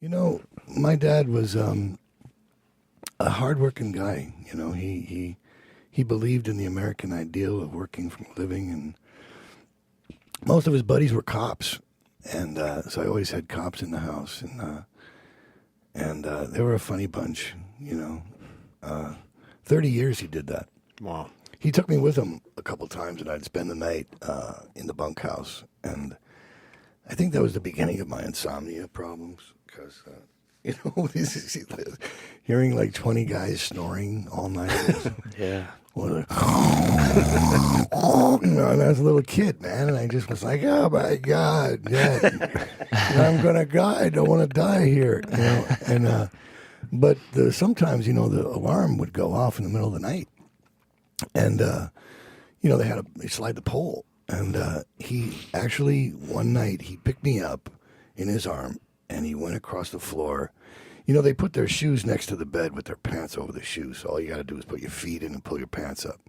You know, my dad was a hardworking guy. You know, he believed in the American ideal of working for a living, and most of his buddies were cops, and so I always had cops in the house, and they were a funny bunch. You know, 30 years he did that. Wow. He took me with him a couple times, and I'd spend the night in the bunkhouse, and I think that was the beginning of my insomnia problems because, you know, hearing like 20 guys snoring all night. Yeah. You know, and I was a little kid, man, and I just was like, oh my God, Dad, I'm gonna die. I don't want to die here, you know. And but sometimes, you know, the alarm would go off in the middle of the night, and you know, they slide the pole. And he actually, one night, he picked me up in his arm, and he went across the floor. You know, they put their shoes next to the bed with their pants over the shoes. So all you got to do is put your feet in and pull your pants up.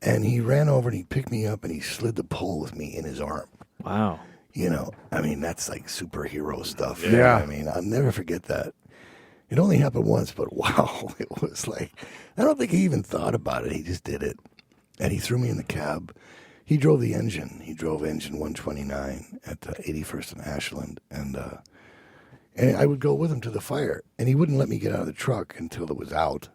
And he ran over and he picked me up and he slid the pole with me in his arm. Wow. You know, I mean, that's like superhero stuff. Yeah. I mean, I'll never forget that. It only happened once, but wow, it was like, I don't think he even thought about it. He just did it. And he threw me in the cab. He drove the engine. He drove engine 129 at 81st and Ashland. And I would go with him to the fire. And he wouldn't let me get out of the truck until it was out.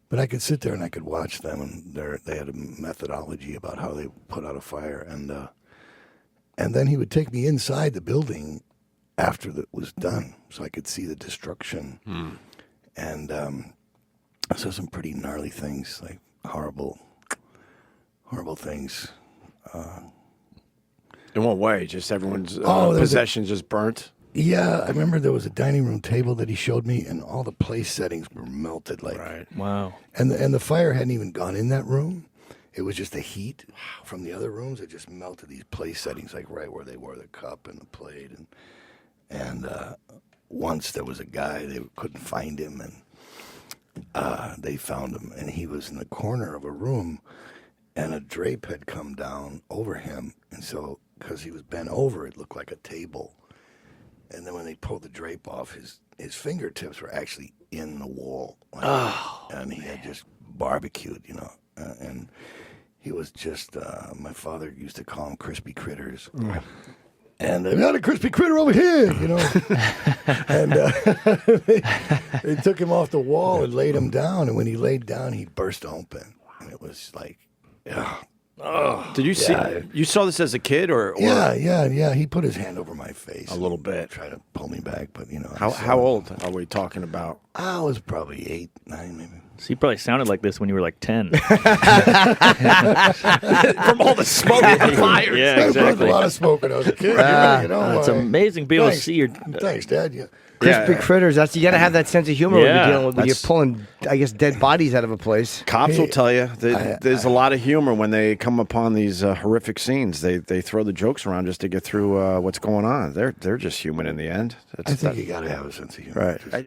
But I could sit there and I could watch them. And they had a methodology about how they put out a fire. And then he would take me inside the building after it was done so I could see the destruction. And I saw some pretty gnarly things, like horrible things. In what way? Just everyone's there's possessions just burnt? Yeah, I remember there was a dining room table that he showed me, and all the place settings were melted. Like, Right. Wow. and the fire hadn't even gone in that room. It was just the heat from the other rooms. It just melted these place settings, like right where they were, the cup and the plate. And once there was a guy, they couldn't find him, and they found him, and he was in the corner of a room, and a drape had come down over him, and so because he was bent over, it looked like a table. And then when they pulled the drape off, his fingertips were actually in the wall. And he had just barbecued, you know. And he was just, my father used to call him crispy critters. And we got a crispy critter over here, you know. And they took him off the wall and laid him down. And when he laid down, he burst open. And it was like, yeah. Oh, Did you see? You saw this as a kid, or Yeah. He put his hand over my face a little bit? tried to pull me back, but you know. How old are we talking about? I was probably 8, 9, maybe. So you probably sounded like this when you were like 10. From all the smoke and the fire. Yeah, I burned exactly. a lot of smoke when I was a kid. You know, It's amazing to be able to thanks. see your... Thanks, Dad. Yeah. Crispy critters. That's you got to have that sense of humor when Yeah, you're dealing with when you're that's- pulling, I guess, dead bodies out of a place. Cops will tell you I- there's a lot of humor when they come upon these horrific scenes. They throw the jokes around just to get through what's going on. They're just human in the end. I think you got to have a sense of humor. Right. Just-